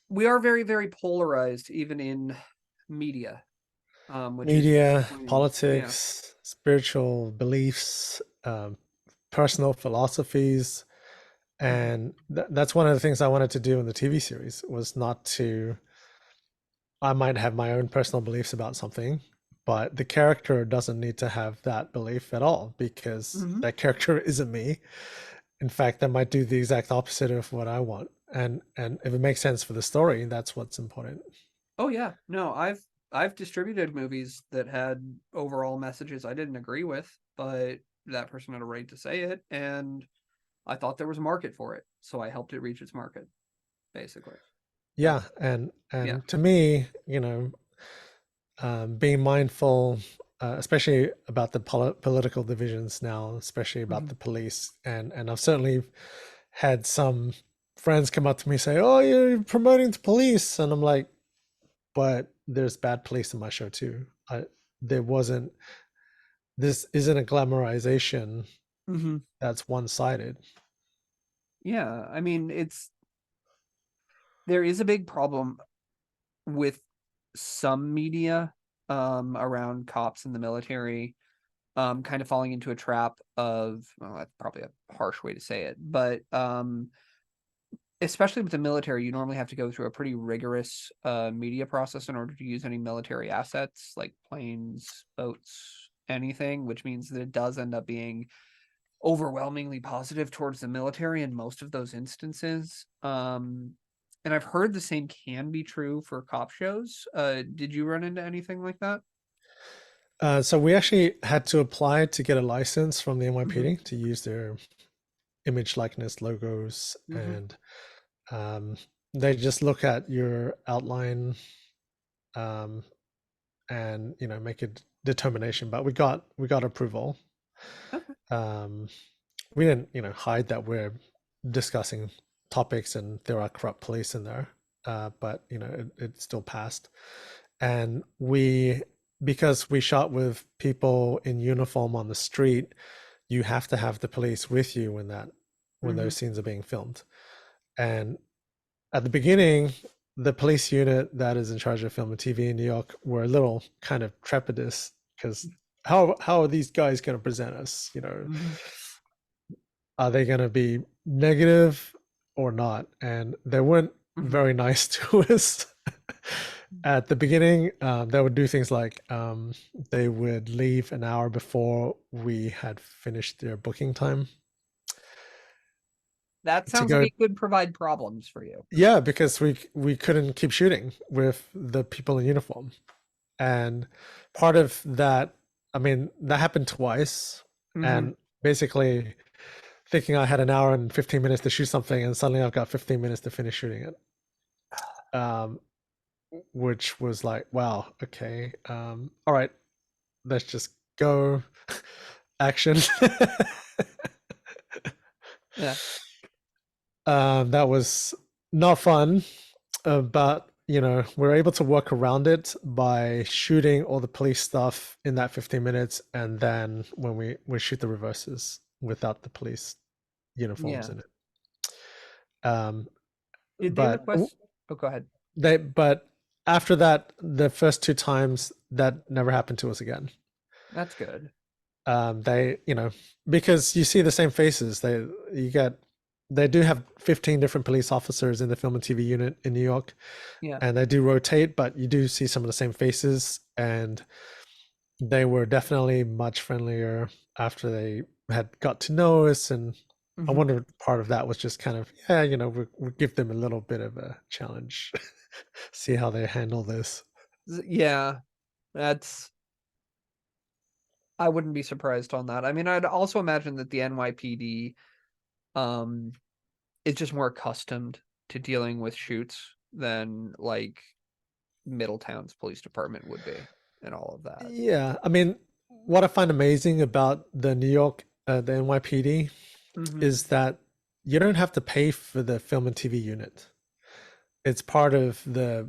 we are very, very polarized, even in media, which is Media, disappointing. Yeah. politics, spiritual beliefs, personal philosophies. Mhm. And that's one of the things I wanted to do in the TV series was not to, I might have my own personal beliefs about something, but the character doesn't need to have that belief at all because Mhm. that character isn't me. In fact, they might do the exact opposite of what I want. And if it makes sense for the story, that's what's important. Oh yeah. No, I've distributed movies that had overall messages I didn't agree with, but that person had a right to say it, and I thought there was a market for it, so I helped it reach its market, basically. Yeah, That's yeah. and to me, being mindful, especially about the political divisions now, especially about Hmm. the police, and I've certainly had some friends come up to me say, "Oh, you're promoting the police," and I'm like, "But there's bad police in my show too. There wasn't. This isn't a glamorization Hmm. that's one-sided." Yeah, I mean, there is a big problem with some media around cops in the military kind of falling into a trap of, well, that's probably a harsh way to say it, but especially with the military, you normally have to go through a pretty rigorous media process in order to use any military assets like planes, boats, anything, which means that it does end up being overwhelmingly positive towards the military in most of those instances. And I've heard the same can be true for cop shows. Did you run into anything like that? So we actually had to apply to get a license from the Mm-hmm. NYPD to use their image likeness logos, Mm-hmm. and um, they just look at your outline, um, and make a determination. But we got approval. Okay. um, we didn't hide that we're discussing topics and there are corrupt police in there, but it still passed. And because we shot with people in uniform on the street, you have to have the police with you when Mm-hmm. those scenes are being filmed. And at the beginning, the police unit that is in charge of film and TV in New York were a little kind of trepidatious because how are these guys going to present us? Mm-hmm. Are they going to be negative or not? And they weren't Mm-hmm. very nice to us. At the beginning, they would do things like they would leave an hour before we had finished their booking time That to sounds like go. it could provide problems for you. Yeah, because we couldn't keep shooting with the people in uniform. And part of that, I mean, that happened twice. Mm-hmm. And basically thinking I had an hour and 15 minutes to shoot something, and suddenly I've got 15 minutes to finish shooting it. Um, which was like, wow, okay. All right, let's just go. Action. Yeah. That was not fun, but we're able to work around it by shooting all the police stuff in that 15 minutes, and then when we shoot the reverses without the police uniforms Yeah. in it. Um, Did they but request? Oh, go ahead. but after that, the first two times that never happened to us again. That's good. They because you see the same faces. They do have 15 different police officers in the film and TV unit in New York, Yeah. and they do rotate, but you do see some of the same faces, and they were definitely much friendlier after they had got to know us. And I Mm-hmm. wonder if part of that was just kind of, yeah, we give them a little bit of a challenge, see how they handle this. Yeah. That's I wouldn't be surprised on that. I mean, I'd also imagine that the NYPD um is just more accustomed to dealing with shoots than like Middletown's police department would be and all of that. Yeah, I mean, what I find amazing about the New York, the NYPD, Mm-hmm. is that you don't have to pay for the film and TV unit. It's part of the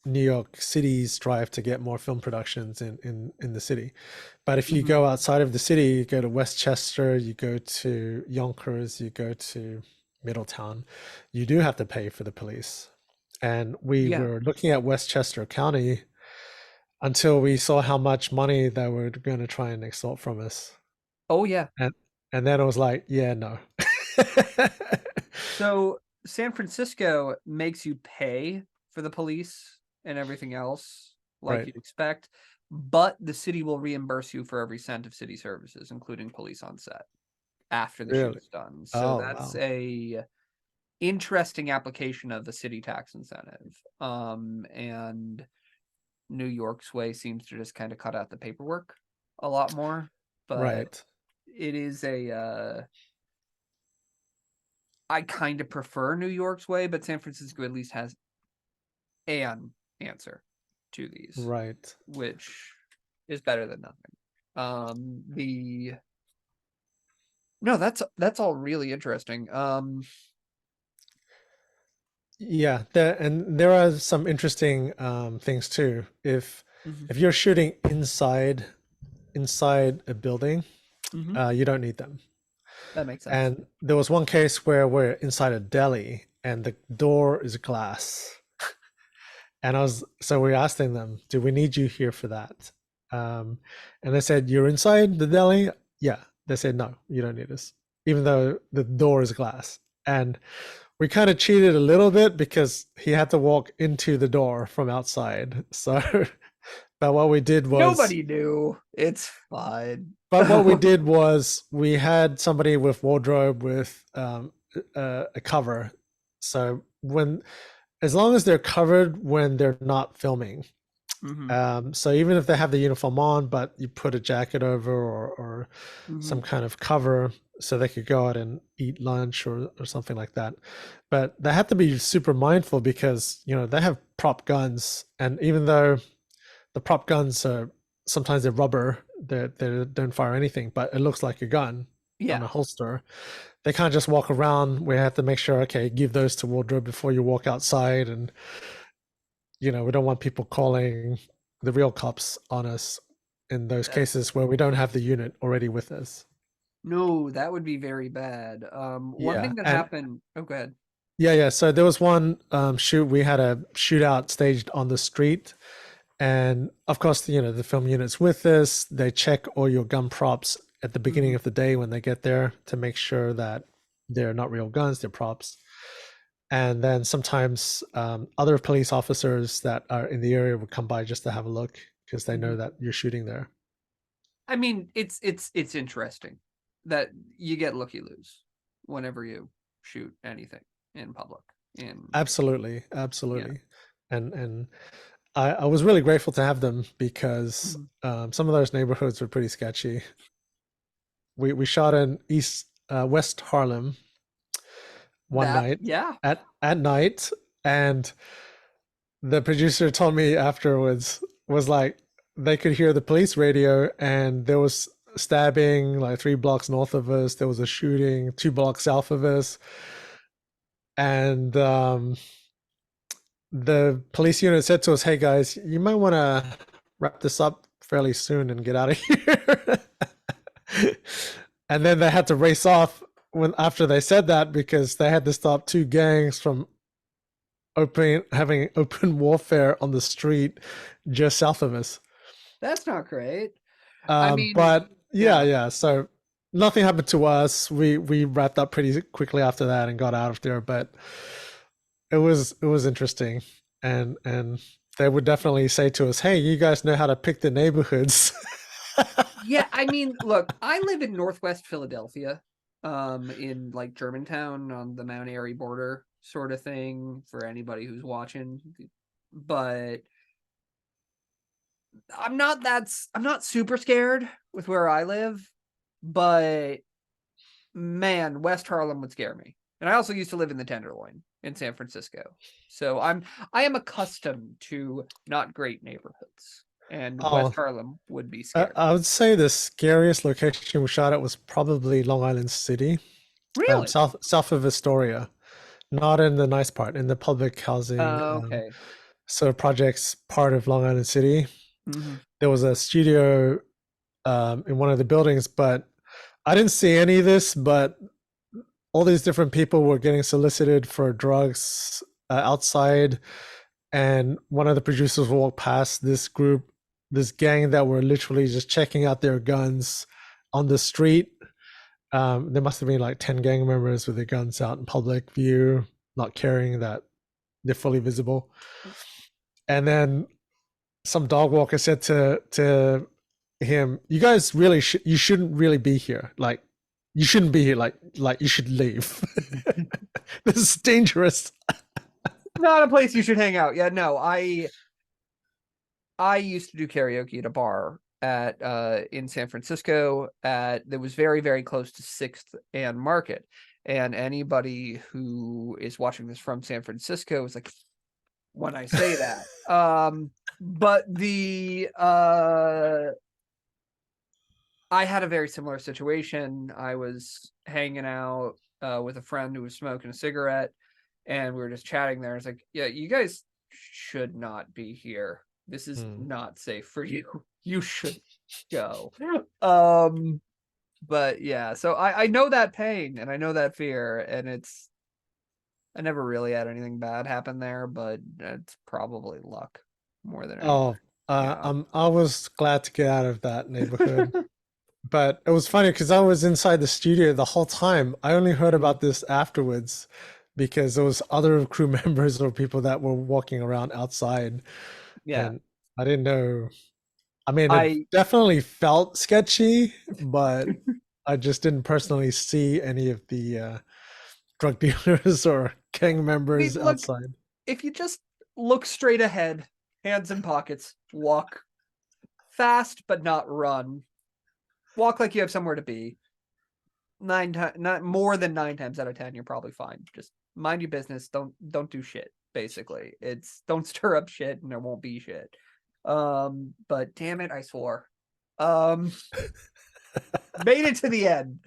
New York City's drive to get more film productions in the city. But if you Mm-hmm. go outside of the city, you go to Westchester, you go to Yonkers, you go to Middletown, you do have to pay for the police. and we Yeah. were looking at Westchester County until we saw how much money they were going to try and extort from us, Oh yeah. and then it was like, yeah, no. So San Francisco makes you pay for the police and everything else like Right. you'd expect, but the city will reimburse you for every cent of city services, including police on set, after the Really? shoot's done. So Oh, that's wow. a interesting application of the city tax incentive. And New York's way seems to just kind of cut out the paperwork a lot more, but Right. it is I kind of prefer New York's way, but San Francisco at least has an answer to these, Right. which is better than nothing. The No, that's all really interesting. Yeah, there are some interesting things too. Mhm, If you're shooting inside a building, mhm, you don't need them. that makes sense. And there was one case where we're inside a deli and the door is glass. And we were asking them, do we need you here for that? And they said, you're inside the deli? Yeah. They said, no, you don't need us, even though the door is glass. And we kind of cheated a little bit because he had to walk into the door from outside. So, but what we did was, Nobody knew. It's fine. we had somebody with wardrobe with a cover. So as long as they're covered when they're not filming. Mhm, So even if they have the uniform on, but you put a jacket over or some mhm. kind of cover so they could go out and eat lunch or something like that. But they have to be super mindful because, they have prop guns. And even though the prop guns are sometimes they're rubber, they don't fire anything, but it looks like a gun on a Yeah, holster. They can't just walk around. We have to make sure, okay, give those to wardrobe before you walk outside. And we don't want people calling the real cops on us in those that's cases where we don't have the unit already with us. no, that would be very bad. One Yeah, thing that and happened. Oh, go ahead. yeah. So there was one shoot. We had a shootout staged on the street, and of course, the film unit's with us. They check all your gun props at the beginning Mhm, of the day when they get there to make sure that they're not real guns, they're props. And then sometimes other police officers that are in the area would come by just to have a look because they know mhm. that you're shooting there. I mean, it's interesting that you get looky loos whenever you shoot anything in public. In Absolutely, Yeah. absolutely. And I was really grateful to have them because Mhm. some of those neighborhoods were pretty sketchy. We shot in West Harlem one That night Yeah. at night, and the producer told me afterwards was like they could hear the police radio and there was stabbing like 3 blocks north of us. There was a shooting 2 blocks south of us, and the police unit said to us, "Hey guys, you might want to wrap this up fairly soon and get out of here." And then they had to race off when after they said that because they had to stop two gangs from having open warfare on the street just south of us. That's not great. I mean, But yeah, yeah. yeah. So nothing happened to us. We wrapped up pretty quickly after that and got out of there. But it was interesting, and they would definitely say to us, "Hey, you guys know how to pick the neighborhoods." Yeah, I mean, look, I live in Northwest Philadelphia, in like Germantown on the Mount Airy border sort of thing for anybody who's watching. But I'm not super scared with where I live, but man, West Harlem would scare me. And I also used to live in the Tenderloin in San Francisco. So I am accustomed to not great neighborhoods. And West Oh, Harlem would be I, scary. I would say the scariest location we shot at was probably Long Island City, Really? south of Astoria, not in the nice part, in the public housing Okay. sort of projects part of Long Island City. Mhm. There was a studio in one of the buildings, but I didn't see any of this. But all these different people were getting solicited for drugs outside, and one of the producers walked past this group, this gang that were literally just checking out their guns on the street. There must have been like 10 gang members with their guns out in public view, not caring that they're fully visible. And then some dog walker said to him, "You guys really you shouldn't really be here. Like, you shouldn't be here. Like you should leave. This is dangerous." Not a place you should hang out. Yeah, no, I used to do karaoke at a bar at in San Francisco that was very, very close to 6th and Market. And anybody who is watching this from San Francisco is like, when I say that. But I had a very similar situation. I was hanging out with a friend who was smoking a cigarette, and we were just chatting there. It's like, yeah, you guys should not be here. This is not safe for you. You should go. But yeah, so I know that pain and I know that fear, and I never really had anything bad happen there, but it's probably luck more than anything. Oh, Yeah. I was glad to get out of that neighborhood. But it was funny because I was inside the studio the whole time. I only heard about this afterwards because there was other crew members or people that were walking around outside, Yeah. and I didn't know. I mean, it I definitely felt sketchy, but I just didn't personally see any of the drug dealers or gang mean, members look, outside. if you just look straight ahead, hands in pockets, walk fast but not run. Walk like you have somewhere to be. Not more than 9 times out of 10, you're probably fine. Just mind your business. Don't do shit. Basically, it's don't stir up shit, and there won't be shit. But damn it, I swore. Made it to the end.